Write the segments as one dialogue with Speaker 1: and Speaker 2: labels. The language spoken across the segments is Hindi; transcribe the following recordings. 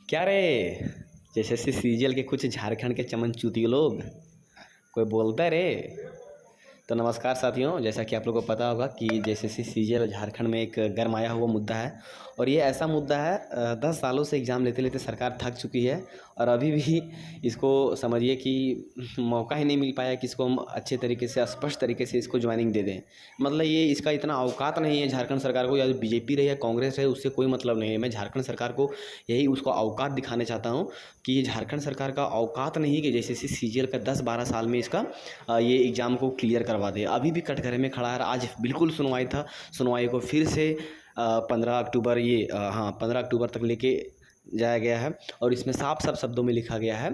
Speaker 1: क्या रे। जैसे सीरियल के कुछ झारखंड के चमनचूतिए लोग कोई बोलता है रे। तो नमस्कार साथियों, जैसा कि आप लोगों को पता होगा कि जेएसएससी सीजीएल झारखंड में एक गरमाया हुआ मुद्दा है। और ये ऐसा मुद्दा है 10 सालों से एग्ज़ाम लेते लेते सरकार थक चुकी है। और अभी भी इसको समझिए कि मौका ही नहीं मिल पाया कि इसको हम अच्छे तरीके से स्पष्ट तरीके से इसको ज्वाइनिंग दे दें। मतलब ये इसका इतना औकात नहीं है झारखंड सरकार को, या बीजेपी रहे या कांग्रेस रहे, उससे कोई मतलब नहीं है। मैं झारखंड सरकार को यही उसको औकात दिखाने चाहता हूँ कि ये झारखंड सरकार का औकात नहीं है कि जैसे सीजीएल का 10-12 साल में इसका ये एग्ज़ाम को क्लियर करवा दे। अभी भी कटघरे में खड़ा है। आज बिल्कुल सुनवाई था, सुनवाई को फिर से 15 अक्टूबर 15 अक्टूबर तक लेके जाया गया है। और इसमें साफ साफ शब्दों में लिखा गया है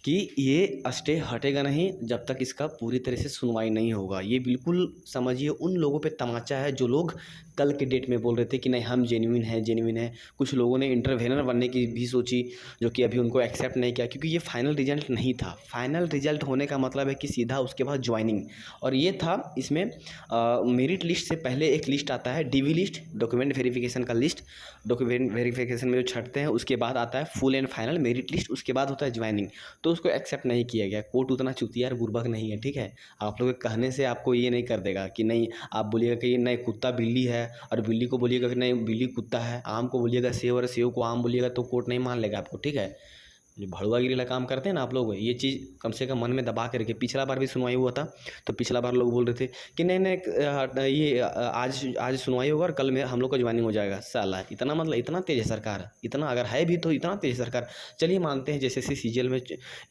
Speaker 1: कि ये स्टे हटेगा नहीं जब तक इसका पूरी तरह से सुनवाई नहीं होगा। ये बिल्कुल समझिए उन लोगों पे तमाचा है जो लोग कल के डेट में बोल रहे थे कि नहीं हम जेन्युइन है। कुछ लोगों ने इंटरवेनर बनने की भी सोची, जो कि अभी उनको एक्सेप्ट नहीं किया, क्योंकि ये फाइनल रिजल्ट नहीं था। फाइनल रिजल्ट होने का मतलब है कि सीधा उसके बाद ज्वाइनिंग। और ये था इसमें मेरिट लिस्ट से पहले एक लिस्ट आता है, डीवी लिस्ट, डॉक्यूमेंट वेरिफिकेशन का लिस्ट। डॉक्यूमेंट वेरिफिकेशन में जो छटते हैं उसके बाद आता है full and final merit list, उसके बाद होता है ज्वाइनिंग। तो उसको एक्सेप्ट नहीं किया गया। कोर्ट उतना चुतिया और बुर्बक नहीं है, ठीक है। आप लोग के कहने से आपको ये नहीं कर देगा कि नहीं, आप बोलिएगा कि नहीं कुत्ता बिल्ली है, और बिल्ली को बोलिएगा कि नहीं बिल्ली कुत्ता है, आम को बोलिएगा सेव और सेव को आम बोलिएगा तो कोर्ट नहीं मान लेगा आपको, ठीक है। जो भड़ुआगिरी वाला काम करते हैं ना आप लोग, ये चीज़ कम से कम मन में दबा करके। पिछला बार भी सुनवाई हुआ था, तो पिछला बार लोग बोल रहे थे कि नहीं नहीं ये आज सुनवाई होगा और कल में हम लोग का ज्वाइनिंग हो जाएगा। साला इतना, मतलब इतना तेज है सरकार, इतना अगर है भी तो इतना तेज सरकार। चलिए मानते हैं जैसे सीजीएल में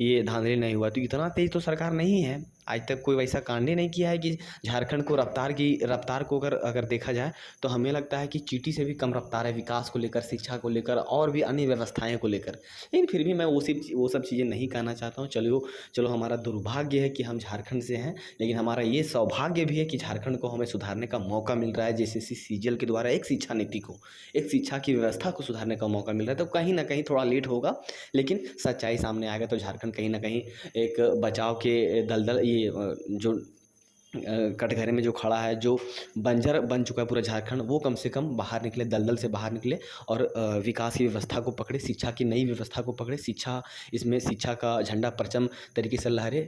Speaker 1: ये धांधली नहीं हुआ, तो इतना तेज तो सरकार नहीं है। आज तक कोई वैसा कांड ही नहीं किया है कि झारखंड को रफ्तार को अगर देखा जाए तो हमें लगता है कि चींटी से भी कम रफ्तार है, विकास को लेकर, शिक्षा को लेकर और भी अन्य व्यवस्थाएं को लेकर। लेकिन फिर भी मैं वो सब चीज़ें नहीं कहना चाहता हूँ। चलो हमारा दुर्भाग्य है कि हम झारखंड से हैं, लेकिन हमारा ये सौभाग्य भी है कि झारखंड को हमें सुधारने का मौका मिल रहा है। जेएसएससी सीजीएल के द्वारा एक शिक्षा नीति को, एक शिक्षा की व्यवस्था को सुधारने का मौका मिल रहा है। तो कहीं ना कहीं थोड़ा लेट होगा, लेकिन सच्चाई सामने आएगा तो झारखंड कहीं ना कहीं एक बचाव के दलदल, ये जो कटघरे में जो खड़ा है, जो बंजर बन चुका है पूरा झारखंड, वो कम से कम बाहर निकले, दलदल से बाहर निकले और विकास की व्यवस्था को पकड़े, शिक्षा की नई व्यवस्था को पकड़े। इसमें शिक्षा का झंडा परचम तरीके से लहरे,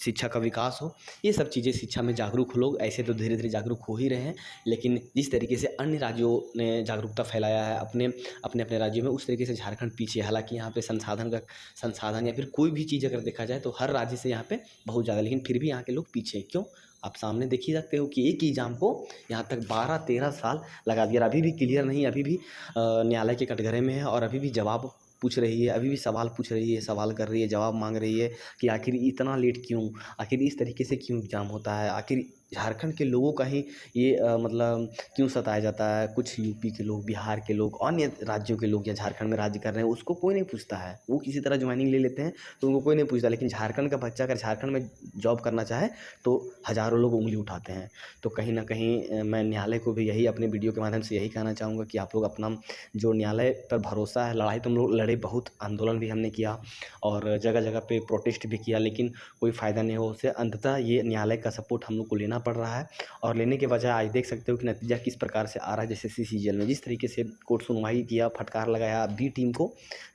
Speaker 1: शिक्षा का विकास हो। ये सब चीज़ें, शिक्षा में जागरूक हो लोग। ऐसे तो धीरे धीरे जागरूक हो ही रहे हैं, लेकिन जिस तरीके से अन्य राज्यों ने जागरूकता फैलाया है अपने अपने राज्यों में, उस तरीके से झारखंड पीछे है। हालांकि यहाँ पे संसाधन या फिर कोई भी चीज़ अगर देखा जाए तो हर राज्य से यहाँ पे बहुत ज़्यादा, लेकिन फिर भी यहाँ के लोग पीछे क्यों? आप सामने देख ही सकते हो कि एक ही एग्जाम को यहाँ तक 12-13 साल लगा दिया, अभी भी क्लियर नहीं, अभी भी न्यायालय के कटघरे में है और अभी भी जवाब पूछ रही है, अभी भी सवाल पूछ रही है, सवाल कर रही है, जवाब मांग रही है कि आखिर इतना लेट क्यों, आखिर इस तरीके से क्यों एग्ज़ाम होता है, आखिर झारखंड के लोगों का ही ये मतलब क्यों सताया जाता है। कुछ यूपी के लोग, बिहार के लोग, अन्य राज्यों के लोग या झारखंड में राज्य कर रहे हैं, उसको कोई नहीं पूछता है। वो किसी तरह ज्वाइनिंग ले लेते हैं तो उनको कोई नहीं पूछता। लेकिन झारखंड का बच्चा अगर झारखंड में जॉब करना चाहे तो हज़ारों लोग उंगली उठाते हैं। तो कहीं ना कहीं मैं न्यायालय को भी यही अपने वीडियो के माध्यम से यही कहना चाहूँगा कि आप लोग अपना जो न्यायालय पर भरोसा है, लड़ाई तुम लोग लड़े, बहुत आंदोलन भी हमने किया और जगह जगह पे प्रोटेस्ट भी किया, लेकिन कोई फ़ायदा नहीं हो उससे। अंततः ये न्यायालय का सपोर्ट हम लोग को लेना पड़ रहा है, और लेने के बजाय आज देख सकते हो कि नतीजा किस प्रकार से आ रहा है। जैसे सीजीएल में जिस तरीके से कोर्ट सुनवाई किया, फटकार लगाया बी टीम को,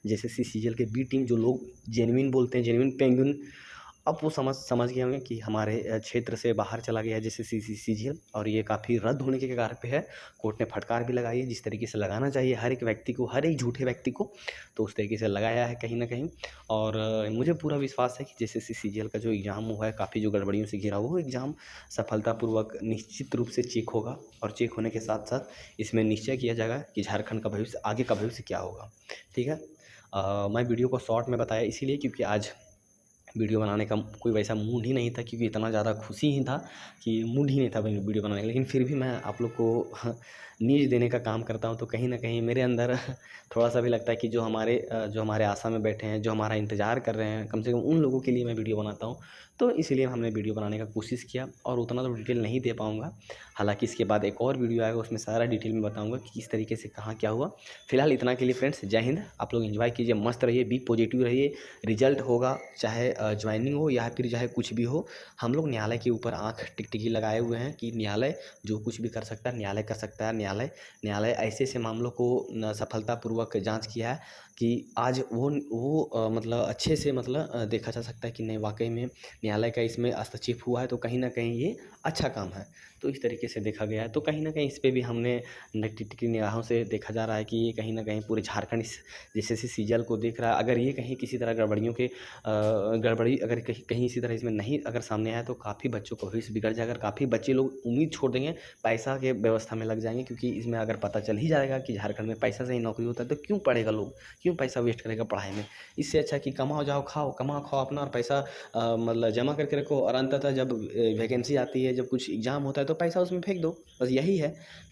Speaker 1: जैसे सीजीएल के बी टीम, जो लोग जेन्युइन बोलते हैं, जेन्युइन पेंगुइन, अब वो समझ गए होंगे कि हमारे क्षेत्र से बाहर चला गया है जैसे सीजीएल, और ये काफ़ी रद्द होने के कगार पे है। कोर्ट ने फटकार भी लगाई है, जिस तरीके से लगाना चाहिए हर एक व्यक्ति को, हर एक झूठे व्यक्ति को, तो उस तरीके से लगाया है कहीं ना कहीं। और मुझे पूरा विश्वास है कि जैसे सीजीएल का जो एग्ज़ाम हुआ है, काफ़ी जो गड़बड़ियों से घिरा हुआ, वो एग्ज़ाम सफलतापूर्वक निश्चित रूप से चेक होगा, और चेक होने के साथ साथ इसमें निश्चय किया जाएगा कि झारखंड का भविष्य, आगे का भविष्य क्या होगा, ठीक है। मैं वीडियो को शॉर्ट में बताया इसीलिए क्योंकि आज वीडियो बनाने का कोई वैसा मूड ही नहीं था, क्योंकि इतना ज़्यादा खुशी ही था कि मूड ही नहीं था वीडियो बनाने का। लेकिन फिर भी मैं आप लोग को न्यूज़ देने का काम करता हूँ, तो कहीं ना कहीं मेरे अंदर थोड़ा सा भी लगता है कि जो हमारे आशा में बैठे हैं, जो हमारा इंतज़ार कर रहे हैं, कम से कम उन लोगों के लिए मैं वीडियो बनाता हूँ। तो इसीलिए हमने वीडियो बनाने का कोशिश किया, और उतना तो डिटेल नहीं दे पाऊँगा। हालांकि इसके बाद एक और वीडियो आएगा, उसमें सारा डिटेल में बताऊँगा कि किस तरीके से कहाँ क्या हुआ। फिलहाल इतना के लिए फ्रेंड्स, जय हिंद। आप लोग एंजॉय कीजिए, मस्त रहिए, बी पॉजिटिव रहिए। रिजल्ट होगा, चाहे ज्वाइनिंग हो या फिर चाहे कुछ भी हो, हम लोग न्यायालय के ऊपर आंख टिकटिकी लगाए हुए हैं कि न्यायालय जो कुछ भी कर सकता है, न्यायालय कर सकता है। न्यायालय ऐसे ऐसे मामलों को सफलतापूर्वक जांच किया है कि आज वो मतलब अच्छे से मतलब देखा जा सकता है कि नहीं वाक़ई में न्यायालय का इसमें हस्तक्षेप हुआ है, तो कहीं न कहीं ये अच्छा काम है। तो इस तरीके से देखा गया है, तो कहीं न कहीं इस पे भी हमने नेगेटिव की निगाहों से देखा जा रहा है कि ये कहीं न कहीं पूरे झारखंड इस जेएसएससी सीजीएल को देख रहा है। अगर ये कहीं किसी तरह गड़बड़ी अगर कहीं कहीं इसी तरह इसमें नहीं अगर सामने आया, तो काफ़ी बच्चों का भविष्य बिगड़ जाएगा और काफ़ी बच्चे लोग उम्मीद छोड़ देंगे, पैसा के व्यवस्था में लग जाएँगे, क्योंकि इसमें अगर पता चल ही जाएगा कि झारखंड में पैसा से ही नौकरी होता है, तो क्यों पढ़ेगा लोग? क्यों पैसा वेस्ट करेगा पढ़ाई में? इससे अच्छा कि कमाओ जाओ खाओ, कमाओ खाओ अपना और पैसा मतलब जमा करके रखो, और अंततः जब वैकेंसी आती है, जब कुछ एग्ज़ाम होता है, तो पैसा उसमें फेंक दो, बस यही है।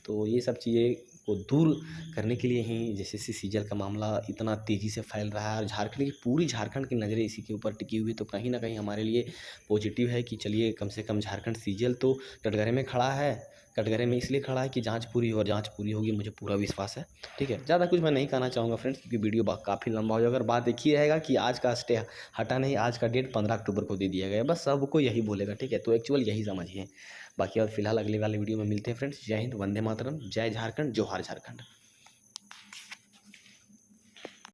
Speaker 1: तो ये सब चीज़ें को दूर करने के लिए ही जेएसएससी सीजीएल का मामला इतना तेज़ी से फैल रहा है, और पूरी झारखंड की नज़रें इसी के ऊपर टिकी हुई है। तो कहीं न कहीं हमारे लिए पॉजिटिव है कि चलिए कम से कम झारखंड सीजीएल तो कटघरे में खड़ा है। कटघरे में इसलिए खड़ा है कि जाँच पूरी हो, और जाँच पूरी होगी, मुझे पूरा विश्वास है। ठीक है? ज़्यादा कुछ मैं नहीं कहना चाहूँगा फ्रेंड्स, क्योंकि वीडियो काफ़ी लंबा हो जाएगा, और बात एक ही रहेगा कि आज का स्टे हटा नहीं, आज का डेट 15 अक्टूबर को दे दिया गया है। बस सबको यही बोलेगा, ठीक है? तो एक्चुअल यही समझिए। बाकी और फिलहाल अगले वाले वीडियो में मिलते हैं फ्रेंड्स। जय हिंद, वंदे मातरम, जय झारखंड, जोहार झारखंड।